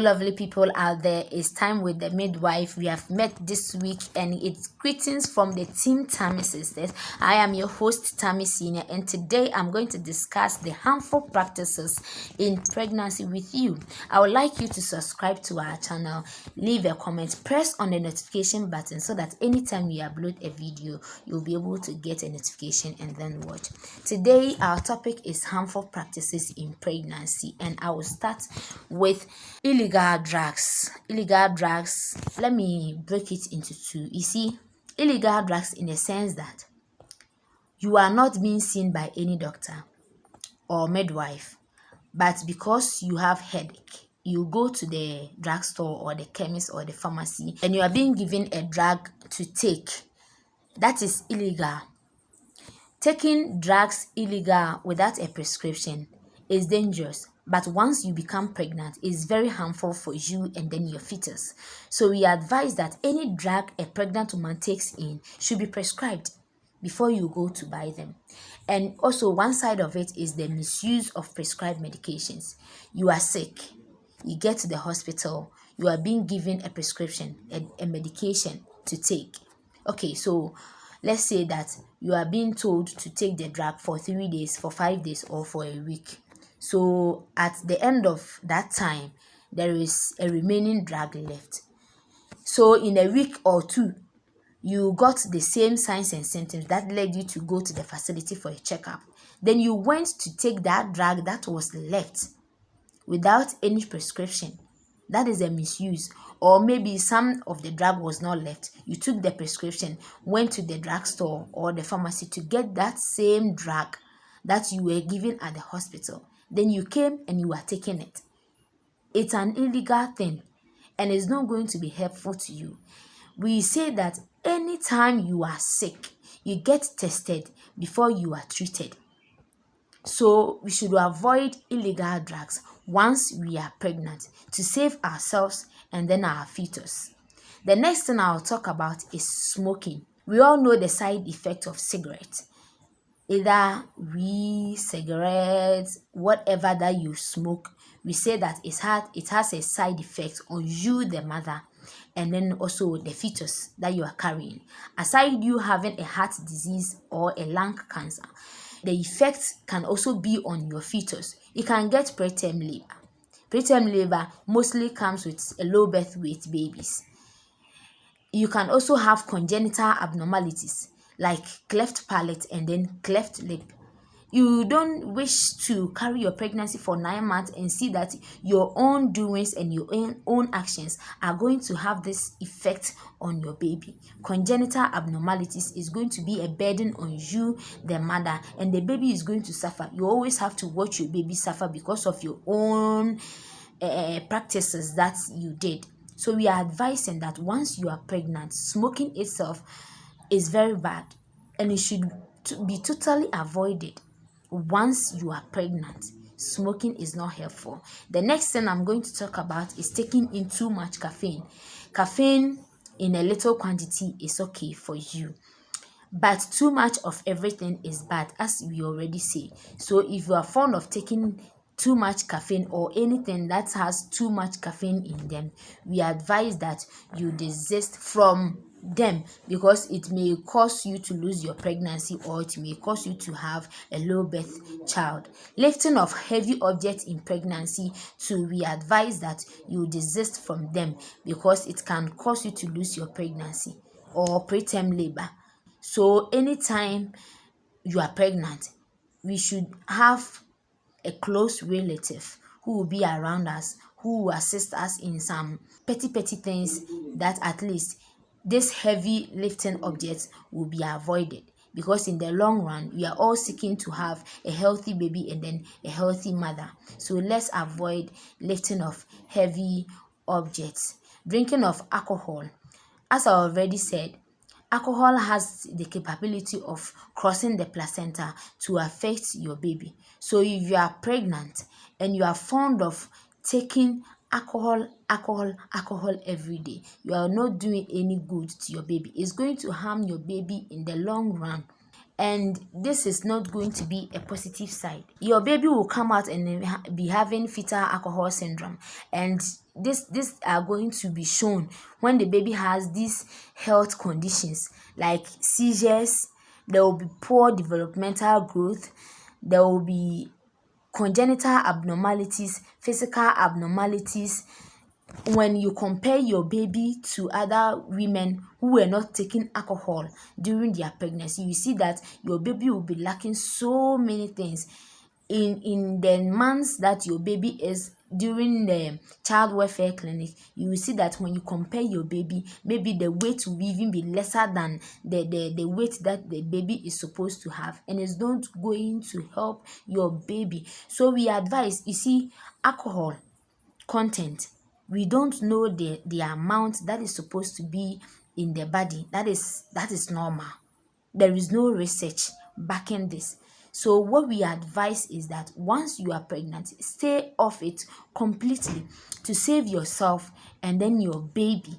lovely people out there. It's time with the midwife. We have met this week and it's greetings from the team Tammy Sisters. I am your host Tammy Senior, and today I'm going to discuss the harmful practices in pregnancy with you. I would like you to subscribe to our channel, leave a comment, press on the notification button so that anytime we upload a video, you'll be able to get a notification and then watch. Today our topic is harmful practices in pregnancy, and I will start with illegal drugs. Let me break it into two. You see, illegal drugs in the sense that you are not being seen by any doctor or midwife, but because you have headache, you go to the drugstore or the chemist or the pharmacy and you are being given a drug to take. That is illegal. Taking drugs illegal without a prescription is dangerous, but once you become pregnant, it's very harmful for you and then your fetus. So we advise that any drug a pregnant woman takes in should be prescribed before you go to buy them. And also one side of it is the misuse of prescribed medications. You are sick, you get to the hospital, you are being given a prescription, a medication to take. Okay, so let's say that you are being told to take the drug for 3 days, for 5 days, or for a week. So at the end of that time, there is a remaining drug left. So in a week or two, you got the same signs and symptoms that led you to go to the facility for a checkup. Then you went to take that drug that was left without any prescription. That is a misuse. Or maybe some of the drug was not left. You took the prescription, went to the drugstore or the pharmacy to get that same drug that you were given at the hospital. Then you came and you are taking it. It's an illegal thing and it's not going to be helpful to you. We say that anytime you are sick, you get tested before you are treated. So we should avoid illegal drugs once we are pregnant to save ourselves and then our fetus. The next thing I'll talk about is smoking. We all know the side effect of cigarettes. Either weed, cigarettes, whatever that you smoke, we say that it has a side effect on you, the mother, and then also the fetus that you are carrying. Aside you having a heart disease or a lung cancer, the effect can also be on your fetus. You can get preterm labor. Preterm labor mostly comes with a low birth weight babies. You can also have congenital abnormalities like cleft palate and then cleft lip. You don't wish to carry your pregnancy for 9 months and see that your own doings and your own actions are going to have this effect on your baby. Congenital abnormalities is going to be a burden on you, the mother, and the baby is going to suffer. You always have to watch your baby suffer because of your own practices that you did. So we are advising that once you are pregnant, smoking itself is very bad and it should be totally avoided. Once you are pregnant, smoking is not helpful. The next thing I'm going to talk about is taking in too much caffeine. Caffeine in a little quantity is okay for you, but too much of everything is bad, as we already say. So if you are fond of taking too much caffeine or anything that has too much caffeine in them, we advise that you desist from them because it may cause you to lose your pregnancy or it may cause you to have a low birth child. Lifting of heavy objects in pregnancy too, we advise that you desist from them because it can cause you to lose your pregnancy or preterm labor. So anytime you are pregnant, we should have a close relative who will be around us, who will assist us in some petty things that at least this heavy lifting objects will be avoided, because in the long run we are all seeking to have a healthy baby and then a healthy mother. So let's avoid lifting of heavy objects. Drinking of alcohol, as I already said, alcohol has the capability of crossing the placenta to affect your baby. So if you are pregnant and you are fond of taking alcohol every day, you are not doing any good to your baby. It's going to harm your baby in the long run. and this is not going to be a positive side. Your baby will come out and be having fetal alcohol syndrome, and this are going to be shown when the baby has these health conditions like seizures. There will be poor developmental growth, there will be congenital abnormalities, physical abnormalities. When you compare your baby to other women who were not taking alcohol during their pregnancy, you see that your baby will be lacking so many things. In the months that your baby is during the child welfare clinic, you will see that when you compare your baby, maybe the weight will even be lesser than the weight that the baby is supposed to have, and it's not going to help your baby. So we advise, you see, alcohol content, we don't know the amount that is supposed to be in the body. That is normal. There is no research backing this. So what we advise is that once you are pregnant, stay off it completely to save yourself and then your baby.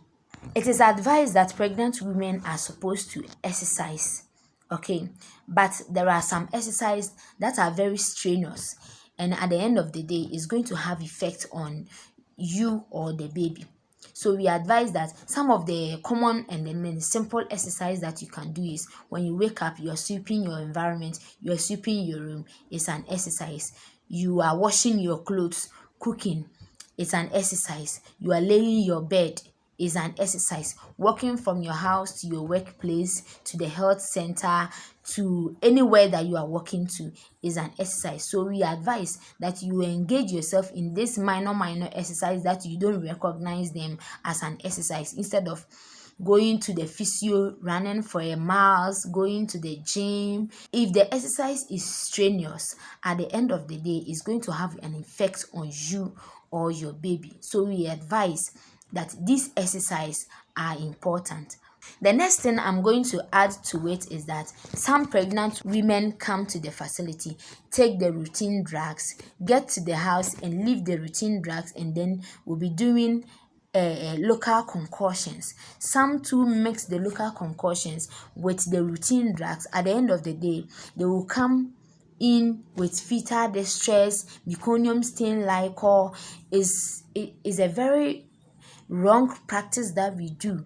It is advised that pregnant women are supposed to exercise, okay? But there are some exercise that are very strenuous, and at the end of the day, it's going to have effect on you or the baby. So we advise that some of the common and then simple exercise that you can do is when you wake up, you are sweeping your environment, you are sweeping your room, it's an exercise. You are washing your clothes, cooking, it's an exercise. You are laying your bed, is an exercise. Walking from your house to your workplace, to the health center, to anywhere that you are walking to is an exercise. So we advise that you engage yourself in this minor exercise that you don't recognize them as an exercise, instead of going to the physio, running for a miles, going to the gym. If the exercise is strenuous, at the end of the day, it's going to have an effect on you or your baby. So we advise that these exercises are important. The next thing I'm going to add to it is that some pregnant women come to the facility, take the routine drugs, get to the house and leave the routine drugs, and then will be doing local concoctions. Some too mix the local concoctions with the routine drugs. At the end of the day, they will come in with fetal distress, meconium stain liquor. Is a very wrong practice that we do.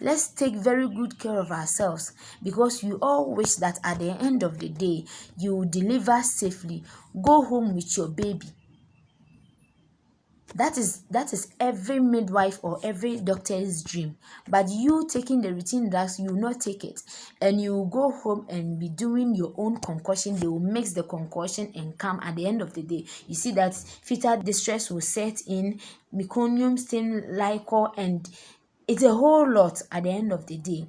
Let's take very good care of ourselves, because we all wish that at the end of the day you will deliver safely, go home with your baby. That is every midwife or every doctor's dream. But you taking the routine drugs, you will not take it, and you will go home and be doing your own concoction. They will mix the concoction and come. At the end of the day, you see that fetal distress will set in, meconium stain liquor, and it's a whole lot. At the end of the day,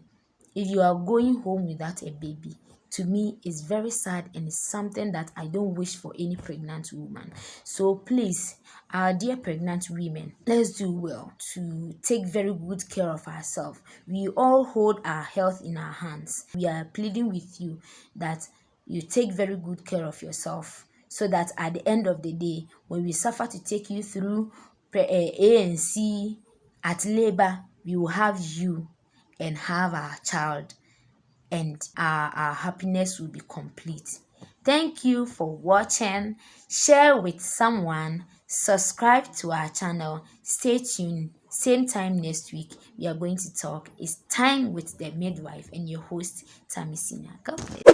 if you are going home without a baby, to me it's very sad, and it's something that I don't wish for any pregnant woman. So please, our dear pregnant women, let's do well to take very good care of ourselves. We all hold our health in our hands. We are pleading with you that you take very good care of yourself, so that at the end of the day, when we suffer to take you through A and C at labor, we will have you and have our child, and our happiness will be complete. Thank you for watching. Share with someone. Subscribe to our channel. Stay tuned. Same time next week, we are going to talk. It's time with the midwife and your host, Tammy. God bless.